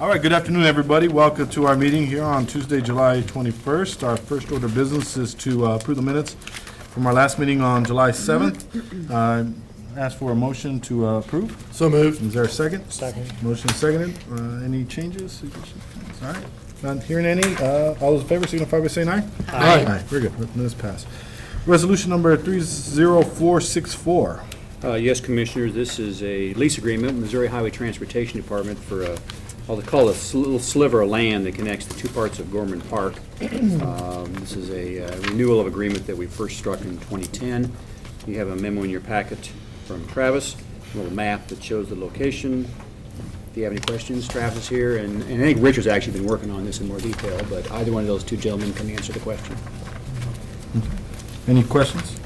All right, good afternoon, everybody. Welcome to our meeting here on Tuesday, July 21st. Our first order of business is to approve the minutes from our last meeting on July 7th. Ask for a motion to approve. So moved. Is there a second? Second. Motion is seconded. Any changes, suggestions? All right, not hearing any. All those in favor signify by saying aye. Aye. Very good. Minutes pass. Resolution number 30464. Yes, Commissioners, this is a lease agreement with Missouri Highway Transportation Department for I'll call it a little sliver of land that connects the two parts of Gorman Park. This is a renewal of agreement that we first struck in 2010. You have a memo in your packet from Travis, a little map that shows the location. If you have any questions, Travis is here, and I think Richard's actually been working on this in more detail, but either one of those two gentlemen can answer the question. Any questions?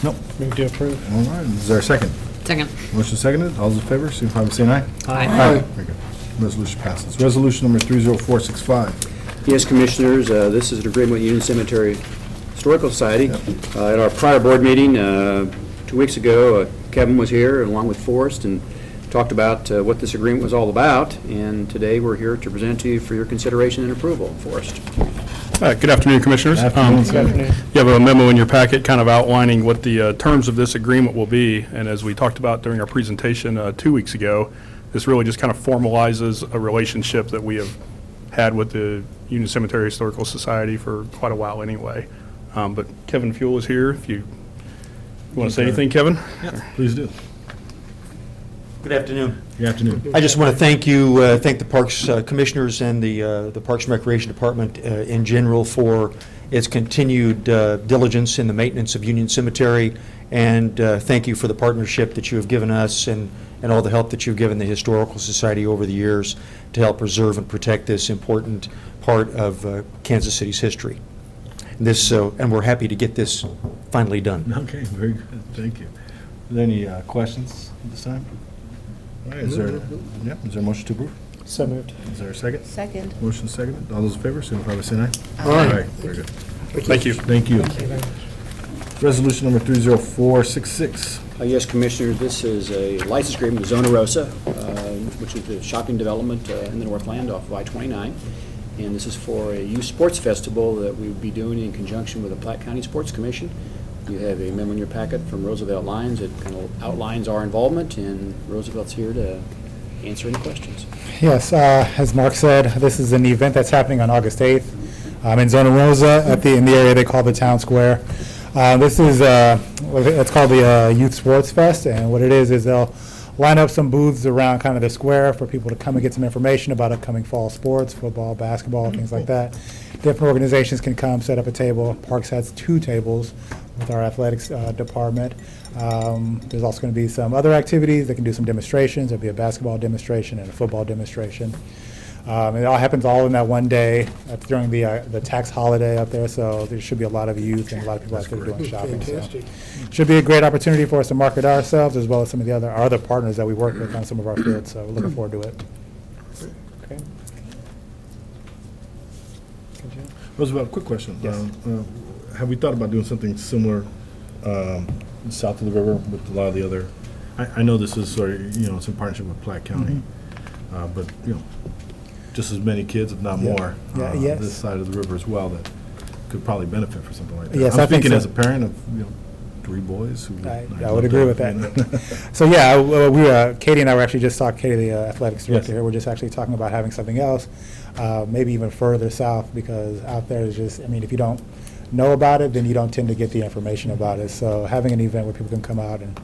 Nope. Move to approve. All right, is there a second? Second. Motion seconded. All those in favor signify by saying aye. Aye. Very good. Resolution passes. Resolution number 30465. Yes, Commissioners, this is an agreement with Union Cemetery Historical Society. At our prior board meeting 2 weeks ago, Kevin was here along with Forrest and talked about what this agreement was all about, and today we're here to present to you for your consideration and approval. Forrest. Good afternoon, Commissioners. You have a memo in your packet kind of outlining what the terms of this agreement will be, and as we talked about during our presentation 2 weeks ago, this really just kind of formalizes a relationship that we have had with the Union Cemetery Historical Society for quite a while anyway. But Kevin Fuel is here. If you want to say anything, Kevin? Yeah, please do. Good afternoon. Good afternoon. I just want to thank you, thank the Parks Commissioners and the Parks and Recreation Department in general for its continued diligence in the maintenance of Union Cemetery, and thank you for the partnership that you have given us and all the help that you've given the Historical Society over the years to help preserve and protect this important part of Kansas City's history. And we're happy to get this finally done. Okay, very good. Thank you. Are there any questions at this time? All right, is there a motion to approve? So moved. Is there a second? Second. Motion seconded. All those in favor signify by saying aye. Aye. Very good. Thank you. Thank you. Resolution number 30466. Yes, Commissioner, this is a license agreement with Zona Rosa, which is a shopping development in the Northland off of I-29. And this is for a youth sports festival that we would be doing in conjunction with the Platte County Sports Commission. You have a memo in your packet from Roosevelt Lions that kind of outlines our involvement, and Roosevelt's here to answer any questions. Yes, as Mark said, this is an event that's happening on August 8th in Zona Rosa in the area they call the Town Square. This is it's called the Youth Sports Fest, and what it is they'll line up some booths around kind of the square for people to come and get some information about upcoming fall sports, football, basketball, things like that. Different organizations can come, set up a table. Parks has 2 tables with our athletics department. There's also going to be some other activities. They can do some demonstrations. There'll be a basketball demonstration and a football demonstration. It all happens all in that one day. That's during the tax holiday up there, so there should be a lot of youth and a lot of people out there doing shopping. Fantastic. So should be a great opportunity for us to market ourselves as well as some of our other partners that we work with on some of our fields. So we're looking forward to it. Okay. Roosevelt, quick question. Yes. Have we thought about doing something similar south of the river with a lot of the other? I know this is sort of, it's in partnership with Platte County, but just as many kids, if not more, yes. this side of the river as well that could probably benefit for something like that. Yes, I'm I think speaking so. as a parent of 3 boys. Who I would agree with that. So yeah, Katie and I were actually just talking. Katie, the athletics director here, we're just actually talking about having something else, maybe even further south, because out there is just, if you don't know about it, then you don't tend to get the information about it. So having an event where people can come out and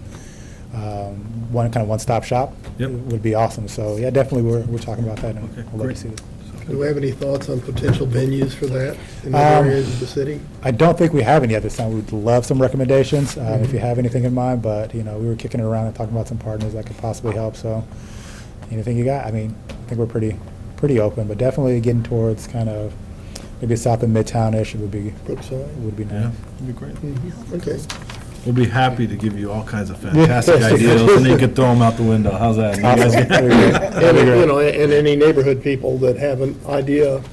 one-stop shop would be awesome. So yeah, definitely we're talking about that, and we'll love to see it. Do we have any thoughts on potential venues for that in other areas of the city? I don't think we have any at this time. We'd love some recommendations if you have anything in mind, but we were kicking it around and talking about some partners that could possibly help. So anything you got? I think we're pretty open, but definitely getting towards kind of maybe south of Midtown-ish would be Brookside? nice. Yeah, it'd be great. Okay. We'll be happy to give you all kinds of fantastic ideas, and then you could throw them out the window. How's that? You guys get- And any neighborhood people that have an idea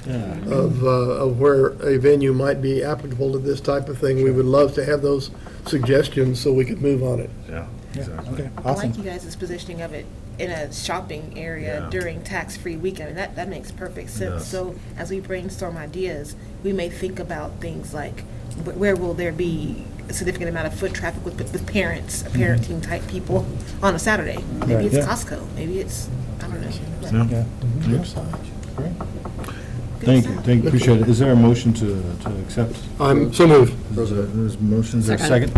of where a venue might be applicable to this type of thing, we would love to have those suggestions so we could move on it. Yeah. Exactly. Okay, I like awesome. you guys' positioning of it in a shopping area Yeah. during tax-free weekend. That makes perfect sense. Yes. So as we brainstorm ideas, we may think about things like where will there be a significant amount of foot traffic with parents, parenting type people on a Saturday? Maybe Right. it's Yeah. Costco. Maybe it's, I don't know. Yeah. Yeah. Great. Thank you, appreciate it. Is there a motion to accept? I'm so moved. There's motions, is there a second?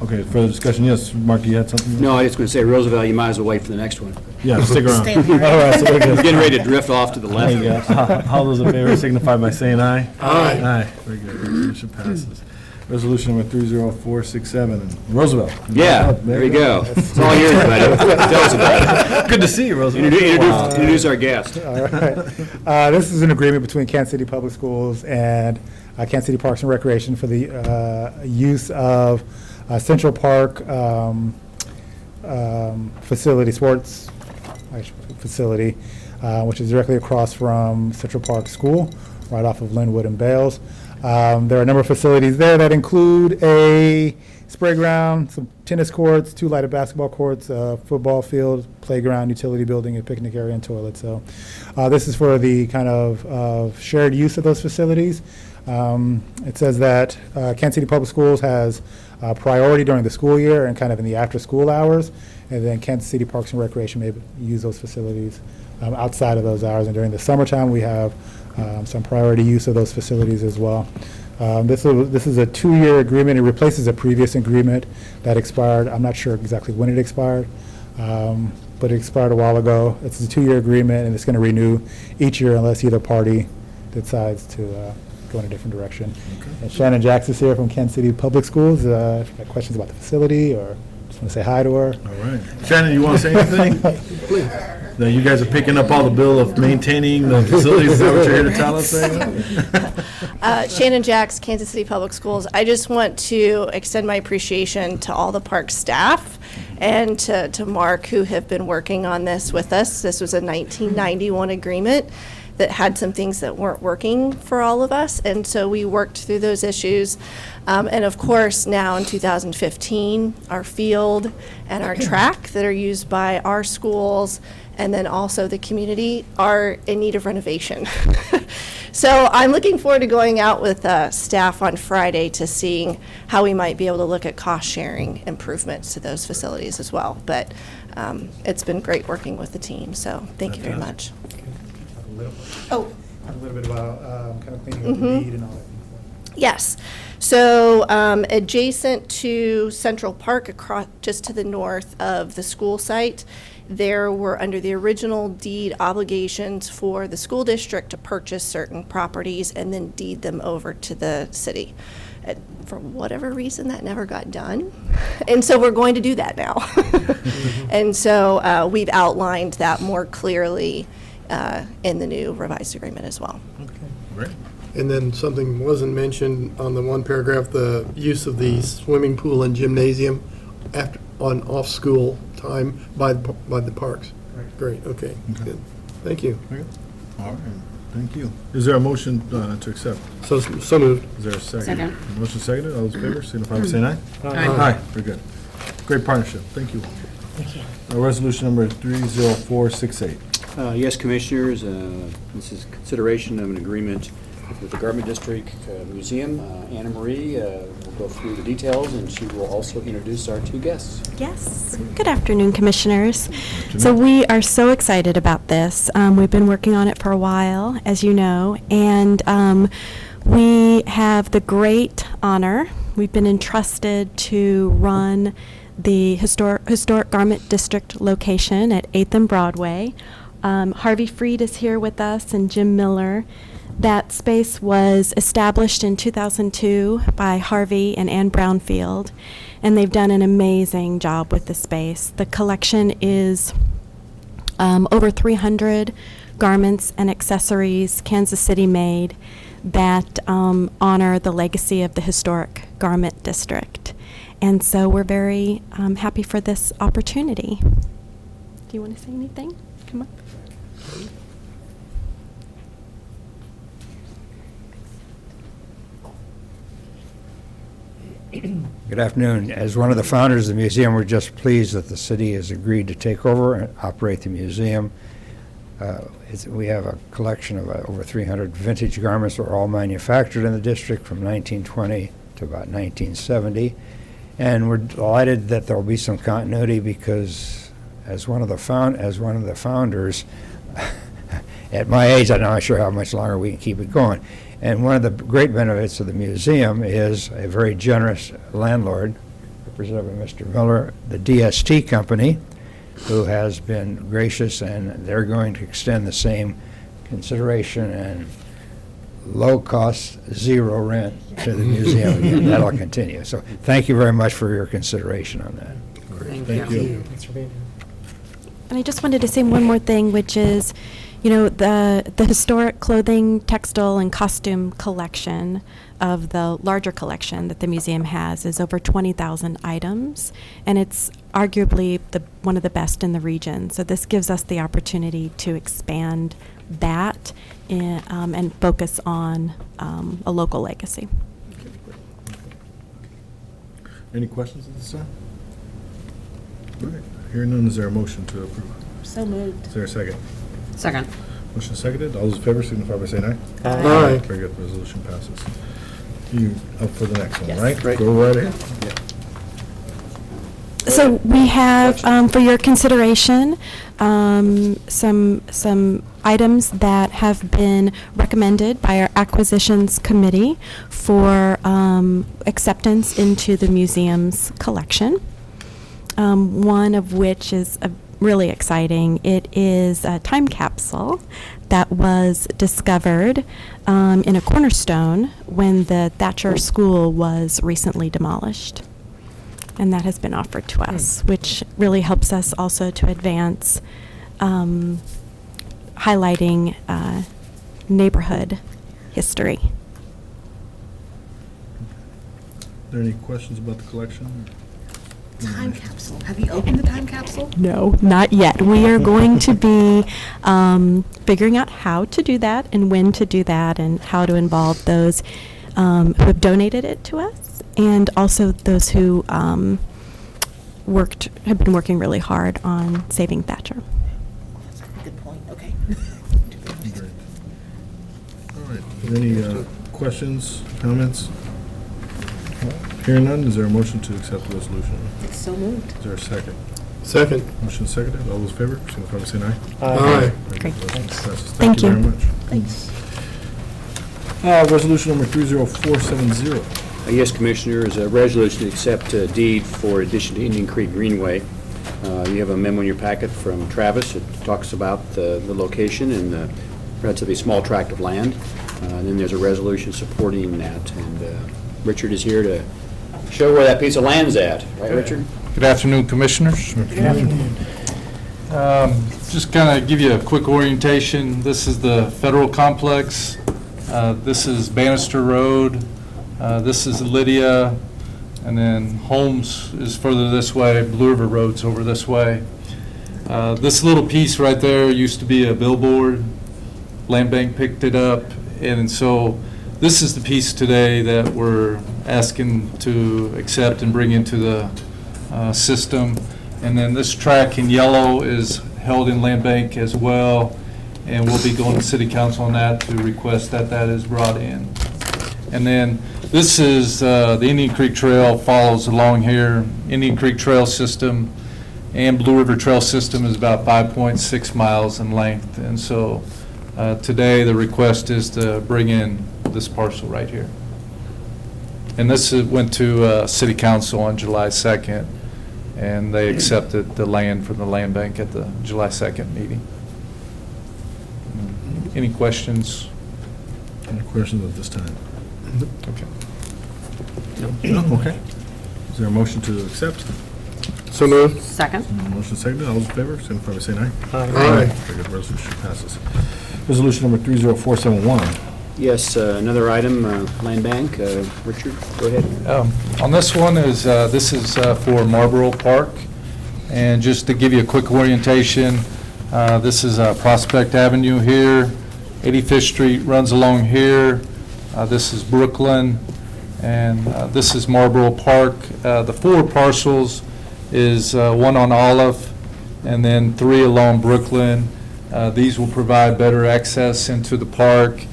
Okay, further discussion, yes, Mark, you had something? No, I was going to say, Roosevelt, you might as well wait for the next one. Yeah, stick around. Stay on the All right. right, so we're We're good. getting ready to drift off to the There you left. go. All those in favor signify by saying aye. Aye. Aye, very good, resolution passes. Resolution number 30467, Roosevelt. Yeah, there you go. It's all yours, buddy. Tell us about it. Good to see you, Roosevelt. Introduce our guest. All right. This is an agreement between Kansas City Public Schools and Kansas City Parks and Recreation for the use of Central Park facility, sports facility, which is directly across from Central Park School, right off of Linwood and Bales. There are a number of facilities there that include a spray ground, some tennis courts, 2 lighted basketball courts, a football field, playground, utility building, a picnic area, and toilet. So this is for the kind of shared use of those facilities. It says that Kansas City Public Schools has priority during the school year and kind of in the after-school hours, and then Kansas City Parks and Recreation may use those facilities outside of those hours. And during the summertime, we have some priority use of those facilities as well. This is a 2-year agreement. It replaces a previous agreement that expired. I'm not sure exactly when it expired, but it expired a while ago. It's a 2-year agreement, and it's going to renew each year unless either party decides to go in a different direction. And Shannon Jax is here from Kansas City Public Schools. If you have questions about the facility or just want to say hi to her. All right. Shannon, you want to say anything? Please. Now, you guys are picking up all the bill of maintaining the facilities. Is that what you're here to tell us? Shannon Jax, Kansas City Public Schools. I just want to extend my appreciation to all the park staff and to Mark, who have been working on this with us. This was a 1991 agreement that had some things that weren't working for all of us, and so we worked through those issues. And of course, now in 2015, our field and our track that are used by our schools and then also the community are in need of renovation. So I'm looking forward to going out with staff on Friday to seeing how we might be able to look at cost-sharing improvements to those facilities as well. But it's been great working with the team, so thank you very much. Oh. Talk a little bit about kind of cleaning up the deed and all that. Yes. So adjacent to Central Park, across just to the north of the school site, there were under the original deed obligations for the school district to purchase certain properties and then deed them over to the city. For whatever reason, that never got done. And so we're going to do that now. And so we've outlined that more clearly in the new revised agreement as well. Great. And then something wasn't mentioned on the one paragraph, the use of the swimming pool and gymnasium on off-school time by the parks. Great, okay, good. Thank you. All right, thank you. Is there a motion to accept? So moved. Is there a second? Second. Motion seconded, all those in favor, signify by saying aye. Aye. Very good. Great partnership, thank you. Resolution number 30468. Yes, Commissioners, this is consideration of an agreement with the Garment District Museum. Anna Marie will go through the details, and she will also introduce our 2 guests. Yes. Good afternoon, Commissioners. So we are so excited about this. We've been working on it for a while, as you know, and we have the great honor. We've been entrusted to run the historic Garment District location at 8th and Broadway. Harvey Freed is here with us and Jim Miller. That space was established in 2002 by Harvey and Ann Brownfield, and they've done an amazing job with the space. The collection is over 300 garments and accessories Kansas City made that honor the legacy of the historic Garment District. And so we're very happy for this opportunity. Do you want to say anything? Come on. Good afternoon. As one of the founders of the museum, we're just pleased that the city has agreed to take over and operate the museum. We have a collection of over 300 vintage garments that were all manufactured in the district from 1920 to about 1970. And we're delighted that there will be some continuity because as one of the founders, at my age, I'm not sure how much longer we can keep it going. And one of the great benefits of the museum is a very generous landlord, represented by Mr. Miller, the DST company, who has been gracious, and they're going to extend the same consideration and low cost, zero rent to the museum again. That'll continue. So thank you very much for your consideration on that. Thank you. And I just wanted to say one more thing, which is, you know, the historic clothing, textile, and costume collection of the larger collection that the museum has is over 20,000 items, and it's arguably one of the best in the region. So this gives us the opportunity to expand that and focus on a local legacy. Any questions at this time? All right, hearing none, is there a motion to approve? So moved. Is there a second? Second. Motion seconded. All those in favor signify by saying aye. Aye. Very good. Resolution passes. You up for the next one, Yes. right? Right. Go right ahead. So we have, for your consideration, some items that have been recommended by our acquisitions committee for acceptance into the museum's collection. One of which is really exciting. It is a time capsule that was discovered in a cornerstone when the Thatcher School was recently demolished. And that has been offered to us, which really helps us also to advance highlighting neighborhood history. Are there any questions about the collection? Time capsule. Have you opened the time capsule? No, not yet. We are going to be figuring out how to do that and when to do that and how to involve those who have donated it to us and also those who have been working really hard on saving Thatcher. That's a good point. Okay. Great. All right. Any questions, comments? Hearing none, is there a motion to accept the resolution? So moved. Is there a second? Second. Motion seconded. All those in favor signify by saying aye. Aye. Very Great. good. Resolution passes. Thank you. Very much. Thanks. Resolution number 30470. Yes, Commissioner, is a resolution to accept a deed for addition to Indian Creek Greenway. You have a memo in your packet from Travis. It talks about the location and the relatively small tract of land. And then there's a resolution supporting that. And Richard is here to show where that piece of land's at. Right, Richard? Good afternoon, Commissioners. Just kind of give you a quick orientation. This is the Federal Complex. This is Bannister Road. This is Lydia. And then Holmes is further this way. Blue River Road's over this way. This little piece right there used to be a billboard. Land Bank picked it up. And so this is the piece today that we're asking to accept and bring into the system. And then this track in yellow is held in Land Bank as well, and we'll be going to City Council on that to request that that is brought in. And then this is the Indian Creek Trail follows along here. Indian Creek Trail System and Blue River Trail System is about 5.6 miles in length. And so today the request is to bring in this parcel right here. And this went to City Council on July 2nd, and they accepted the land from the Land Bank at the July 2nd meeting. Any questions? Any questions at this time? Okay. No? Okay. Is there a motion to accept? So moved. Second. Motion seconded. All those in favor signify by saying aye. Aye. Very good. Resolution passes. Resolution number 30471. Yes, another item, Land Bank. Richard, go ahead. On this one is, this is for Marlboro Park. And just to give you a quick orientation, this is Prospect Avenue here. 85th Street runs along here. This is Brooklyn. And this is Marlboro Park. The 4 parcels is 1 on Olive, and then 3 along Brooklyn. These will provide better access into the park.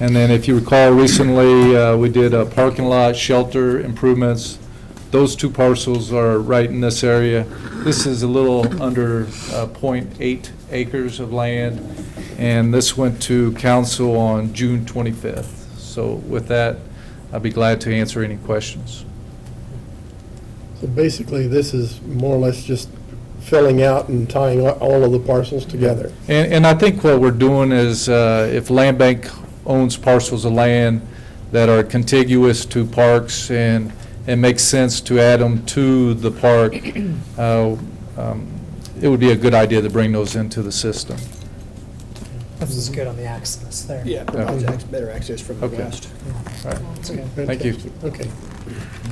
And then if you recall, recently, we did a parking lot shelter improvements. Those 2 parcels are right in this area. This is a little under .8 acres of land, and this went to council on June 25th. So with that, I'd be glad to answer any questions. So basically, this is more or less just filling out and tying all of the parcels together. And I think what we're doing is, if Land Bank owns parcels of land that are contiguous to parks and it makes sense to add them to the park, it would be a good idea to bring those into the system. This is good on the access there. Yeah, provides better access from the Okay. west. Thank you. Okay.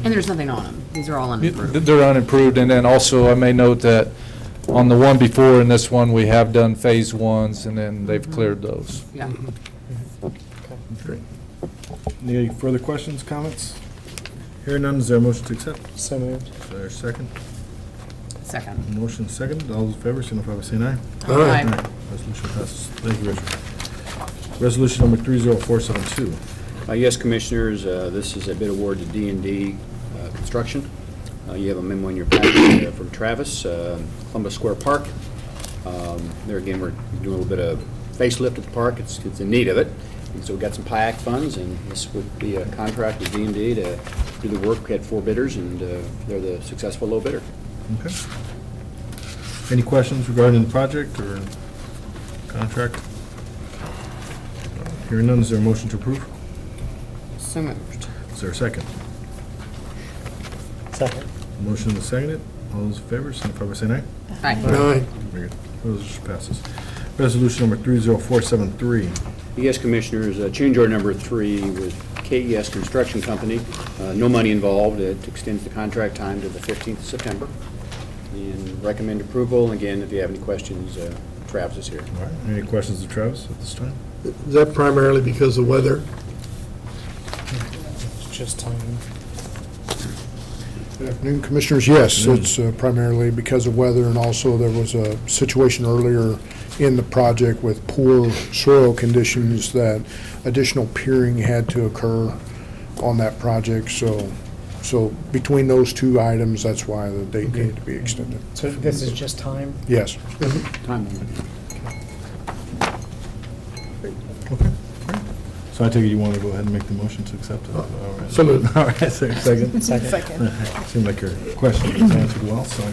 And there's nothing on them. These are all unapproved. They're unimproved, and then also I may note that on the one before and this one, we have done phase 1s, and then they've cleared those. Yeah. Great. Any further questions, comments? Hearing none, is there a motion to accept? So moved. Is there a second? Second. Motion second. All those in favor, signify by saying aye. Aye. Resolution passes. Thank you, Richard. Resolution number 30472. Yes, Commissioners, this is a bid award to D&D Construction. You have a memo in your package from Travis, Columbus Square Park. There again, we're doing a little bit of facelift at the park. It's in need of it. And so we got some PIAC funds, and this would be a contract with D&D to do the work. We had 4 bidders, and they're the successful low bidder. Okay. Any questions regarding the project or contract? Hearing none, is there a motion to approve? So moved. Is there a second? Second. Motion and seconded. All those in favor, signify by saying aye. Aye. Aye. Very good. Resolution passes. Resolution number 30473. Yes, Commissioners, change order number 3 with KES Construction Company. No money involved. It extends the contract time to the 15th of September. And recommend approval. Again, if you have any questions, Travis is here. All right. Any questions of Travis at this time? Is that primarily because of weather? It's just time. Good afternoon, Commissioners. Yes, it's primarily because of weather, and also there was a situation earlier in the project with poor soil conditions that additional peering had to occur on that project. So between those 2 items, that's why the date needed to be extended. So this is just time? Yes. Time limit. So I take it you want to go ahead and make the motion to accept it? All right. So moved. All right, is there a second? Second. Seemed like your question was answered well, so.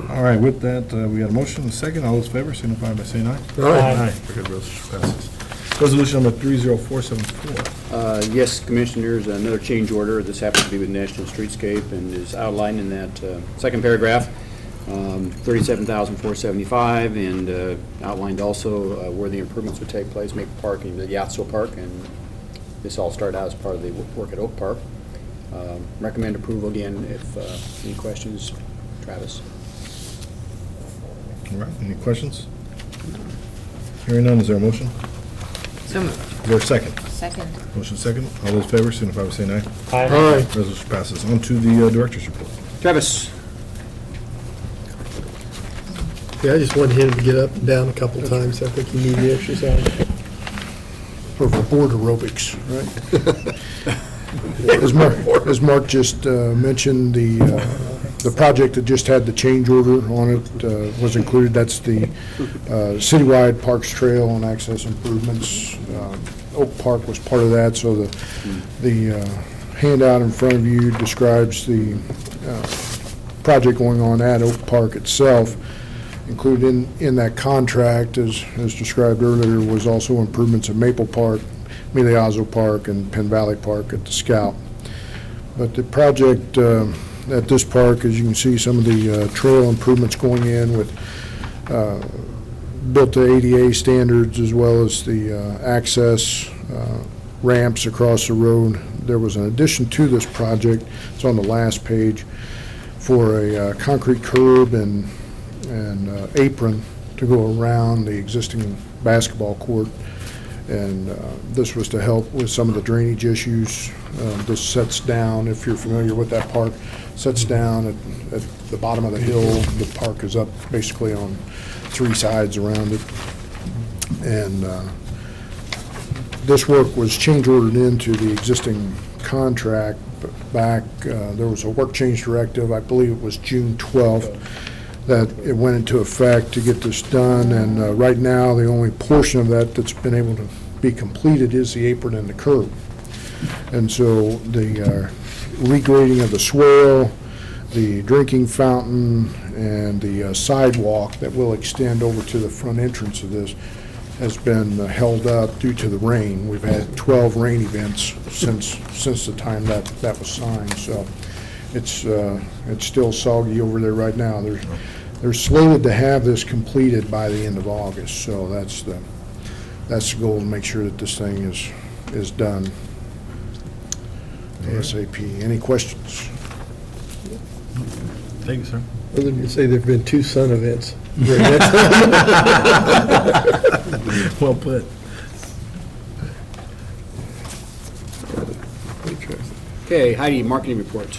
All right, with that, we got a motion and a second. All those in favor, signify by saying aye. Aye. Very good, resolution passes. Resolution number 30474. Yes, Commissioners, another change order. This happens to be with National Streetscape and is outlined in that second paragraph. $37,475, and outlined also where the improvements would take place, Maple Park and the Yatso Park, and this all started out as part of the work at Oak Park. Recommend approval again. If any questions, Travis. All right, any questions? Hearing none, is there a motion? So moved. Is there a second? Second. Motion second. All those in favor, signify by saying aye. Aye. Resolution passes. On to the director's report. Travis. Yeah, I just wanted him to get up and down a couple times. I think he needed the exercise. For board aerobics, right? As Mark just mentioned, the project that just had the change order on it was included. That's the citywide Parks Trail and access improvements. Oak Park was part of that, so the handout in front of you describes the project going on at Oak Park itself. Included in that contract, as described earlier, was also improvements at Maple Park, Miliazo Park, and Penn Valley Park at the Scout. But the project at this park, as you can see, some of the trail improvements going in with built to ADA standards, as well as the access ramps across the road. There was an addition to this project, it's on the last page, for a concrete curb and apron to go around the existing basketball court And this was to help with some of the drainage issues. This sets down, if you're familiar with that park, sets down at the bottom of the hill. The park is up basically on 3 sides around it. And this work was change ordered into the existing contract back. There was a work change directive, I believe it was June 12th, that it went into effect to get this done. And right now, the only portion of that that's been able to be completed is the apron and the curb. And so the regrading of the swale, the drinking fountain, and the sidewalk that will extend over to the front entrance of this has been held up due to the rain. We've had 12 rain events since the time that was signed. So it's still soggy over there right now. They're slated to have this completed by the end of August. So that's the goal, to make sure that this thing is done ASAP. Any questions? Thank you, sir. Other than to say there've been 2 sun events. Well put. Okay, Heidi, marketing reports.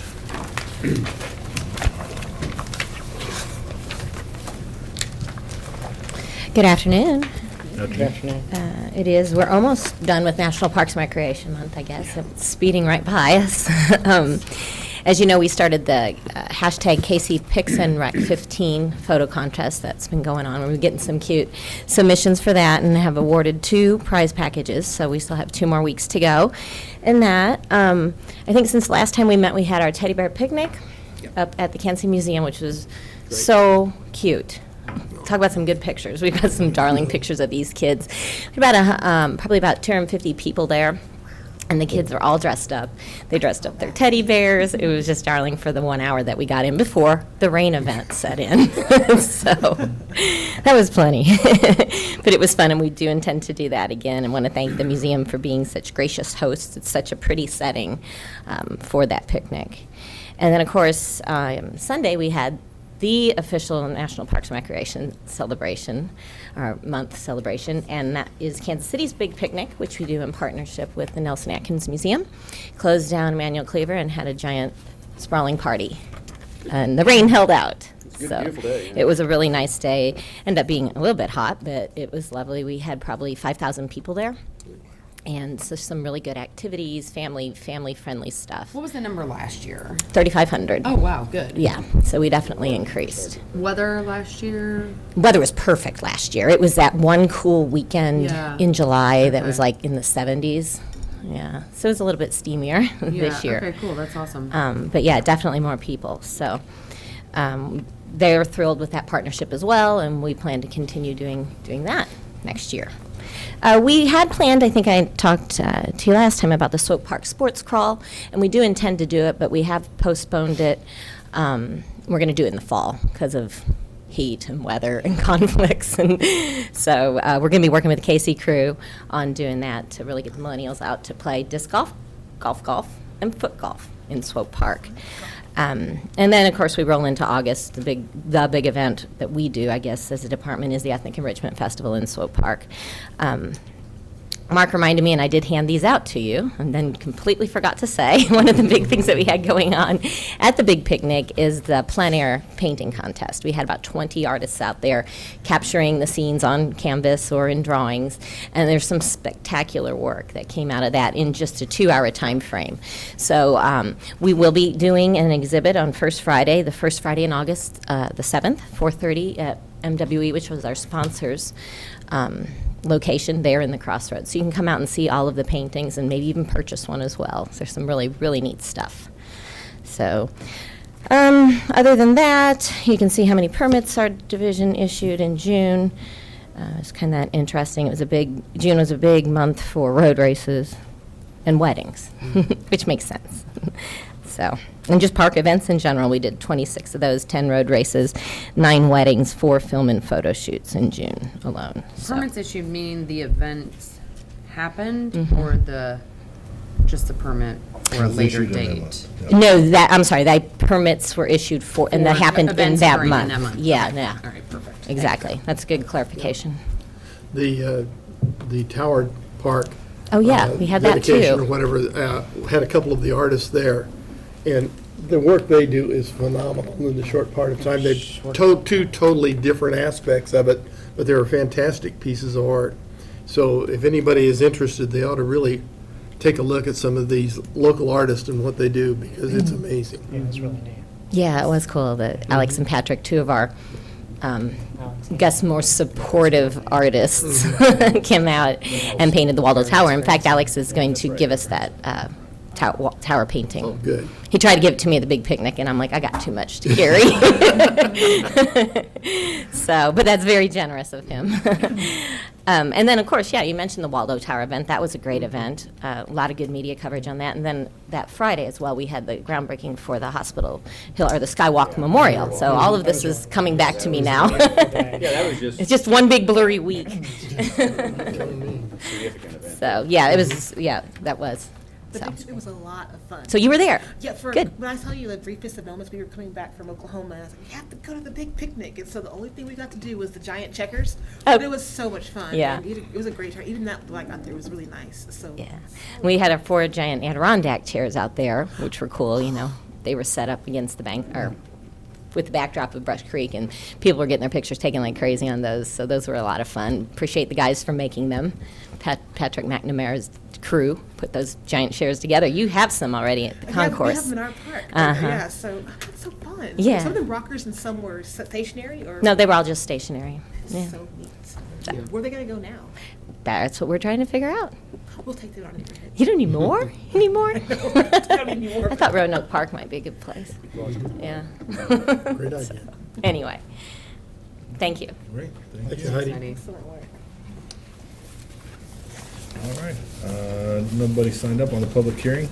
Good afternoon. Good afternoon. We're almost done with National Parks and Recreation Month, I guess. It's speeding right by us. As you know, we started the hashtag KCPixandRec15 photo contest that's been going on. We're getting some cute submissions for that and have awarded 2 prize packages, so we still have 2 more weeks to go. And that, I think since last time we met, we had our teddy bear picnic up at the Kansas City Museum, which was so cute. Talk about some good pictures. We've got some darling pictures of these kids. We had probably about 250 people there. And the kids are all dressed up. They dressed up their teddy bears. It was just darling for the 1 hour that we got in before the rain event set in. So that was plenty. But it was fun, and we do intend to do that again. And want to thank the museum for being such gracious hosts. It's such a pretty setting for that picnic. And then, of course, Sunday we had the official National Parks and Recreation celebration, our month celebration, and that is Kansas City's Big Picnic, which we do in partnership with the Nelson Atkins Museum. Closed down Emmanuel Cleaver and had a giant sprawling party. And the rain held out. So beautiful day, yeah. It was a really nice day. Ended up being a little bit hot, but it was lovely. We had probably 5,000 people there. And so some really good activities, family-friendly stuff. What was the number last year? 3,500. Oh, wow, good. Yeah, so we definitely increased. Weather last year? Weather was perfect last year. It was that one cool weekend in July that was like in the 70s. Yeah, so it was a little bit steamier this year. Okay, cool, that's awesome. But yeah, definitely more people. So they're thrilled with that partnership as well, and we plan to continue doing that next year. We had planned, I think I talked to you last time about the Swope Park Sports Crawl, and we do intend to do it, but we have postponed it. We're going to do it in the fall because of heat and weather and conflicts. And so we're going to be working with the KC crew on doing that to really get the millennials out to play disc golf, golf, and foot golf in Swope Park. And then, of course, we roll into August. The big event that we do, I guess, as a department is the Ethnic Enrichment Festival in Swope Park. Mark reminded me, and I did hand these out to you, and then completely forgot to say, one of the big things that we had going on at the Big Picnic is the plein air painting contest. We had about 20 artists out there capturing the scenes on canvas or in drawings, and there's some spectacular work that came out of that in just a 2-hour time frame. So we will be doing an exhibit on the first Friday in August, the 7th, 4:30 at MWE, which was our sponsors. Location there in the Crossroads. So you can come out and see all of the paintings and maybe even purchase one as well. So there's some really, really neat stuff. So other than that, you can see how many permits our division issued in June. It's kind of interesting. June was a big month for road races and weddings, which makes sense. So, and just park events in general, we did 26 of those, 10 road races, 9 weddings, 4 film and photo shoots in June alone. So. Permits issued mean the event happened or just the permit for a later date? No, that permits were issued for, and that happened in that month. Yeah, okay. yeah. All right, perfect. Exactly. That's a good clarification. The Tower Oh, yeah, we had that dedication too. or whatever, had a couple of the artists there. And the work they do is phenomenal in the short part of time. They've told two totally different aspects of it, but they're fantastic pieces of art. So if anybody is interested, they ought to really take a look at some of these local artists and what they do, because it's amazing. Yeah, it's really neat. Yeah, it was cool that Alex and Patrick, two of our, I guess, more supportive artists, came out and painted the Waldo Tower. In fact, Alex is going to give us that tower painting. Oh, good. He tried to give it to me at the big picnic, and I'm like, I got too much to carry. So, but that's very generous of him. And then, of course, yeah, you mentioned the Waldo Tower event. That was a great event. A lot of good media coverage on that. And then that Friday as well, we had the groundbreaking for the Hospital Hill, or the Skywalk Memorial. So all of this is coming back to me now. Yeah, that was just It's just one big blurry week. significant event. So, yeah, it was, yeah, that was. But So. it was a lot of fun. So you were there? Yeah, Good. when I tell you the briefest of moments, we were coming back from Oklahoma, and I was like, "We have to go to the big picnic." And so the only thing we got to do was the giant checkers, but it was so much fun. Yeah. and it was a great time. Even that I got there was really nice. So Yeah. We had our 4 giant Adirondack chairs out there, which were cool, you know. They were set up against the bank, or with the backdrop of Brush Creek, and people were getting their pictures taken like crazy on those, so those were a lot of fun. Appreciate the guys for making them. Patrick McNamara's crew put those giant chairs together. You have some already at the We have concourse. them in our park. Uh-huh. Yeah, so it's so fun. Yeah. Some of them rockers and some were stationary, or No, they were all just stationary. Yeah. So neat. Where are they going to go now? That's what we're trying to figure out. We'll take them on a different. You don't need more? You need more? don't need more. I thought Roanoke Park might be a good place. Yeah. Great idea. Anyway, thank you. Great, Thank you, Heidi. Excellent work. All right, nobody signed up on the public hearing.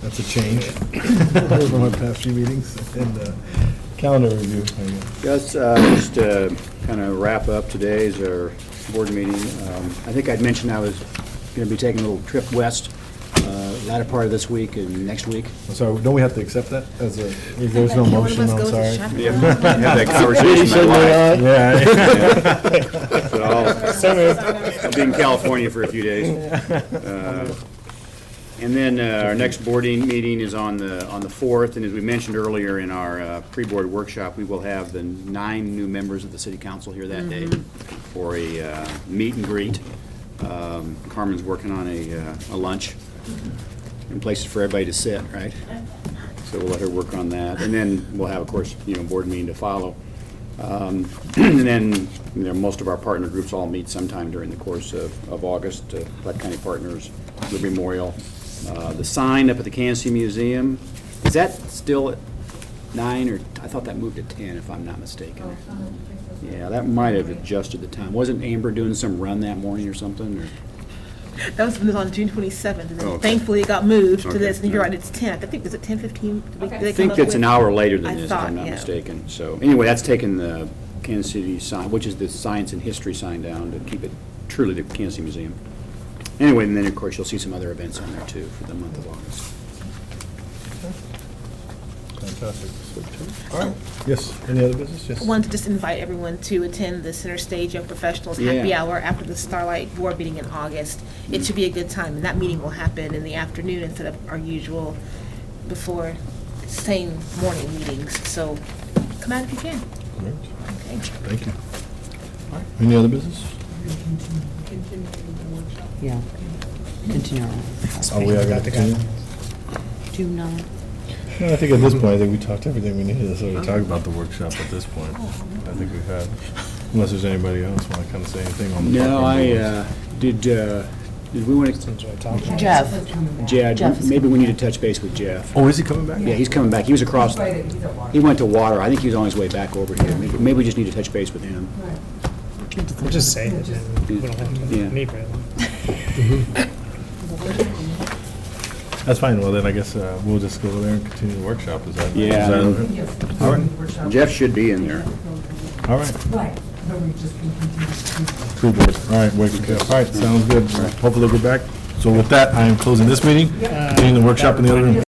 That's a change from my past few meetings. And calendar review. Just to kind of wrap up today's board meeting, I think I'd mentioned I was going to be taking a little trip west latter part of this week and next week. I'm sorry, don't we have to accept that as a, if there's no motion, I'm sorry. Yeah, have that conversation. Yeah. So I'll be in California for a few days. And then our next boarding meeting is on the 4th, and as we mentioned earlier in our pre-board workshop, we will have the 9 new members of the city council here that day for a meet and greet. Carmen's working on a lunch and places for everybody to sit, right? So we'll let her work on that, and then we'll have, of course, board meeting to follow. And then, most of our partner groups all meet sometime during the course of August, Platte County Partners, the Memorial. The sign up at the Kansas City Museum, is that still at 9, or I thought that moved to 10, if I'm not mistaken? Yeah, that might have adjusted the time. Wasn't Amber doing some run that morning or something, or? That was on June 27th, and then Okay. thankfully it got moved to Okay. this, and you're right, it's 10. I think, was it 10:15? I think it's an hour later than I this, if thought, I'm not yeah. mistaken. So, anyway, that's taken the Kansas City sign, which is the Science and History sign down to keep it truly the Kansas City Museum. Anyway, and then, of course, you'll see some other events on there, too, for the month of August. Fantastic. All right, yes, any other business? Yes. I wanted to just invite everyone to attend the Center Stage Young Professionals Happy Yeah. Hour after the Starlight Board meeting in August. It should be a good time, and that meeting will happen in the afternoon instead of our usual before same morning meetings. So come out if you can. Great. Okay. Thank you. All right, any other business? Yeah. Continue on. Oh, we are going to continue? Do not. No, I think at this point, I think we talked everything we needed to sort of talk about the workshop at this point. I think we've had, unless there's anybody else want to kind of say anything on the. No, parking boards. did we want to? Jeff. Maybe we need to touch base with Jeff. Oh, is he coming back? Yeah, he's coming back. He was across, he went to Water. I think he was on his way back over here. Maybe we just need to touch base with him. We'll just say it, and we don't have to Yeah. meet right now. That's fine, well then I guess we'll just go there and continue the workshop, is that? Yeah. Is that okay? All right, Jeff should be in there. all right. Pre-board, all right, wait, all right, sounds good. Hopefully we'll get back. So with that, I am closing this meeting, getting the workshop in the other room.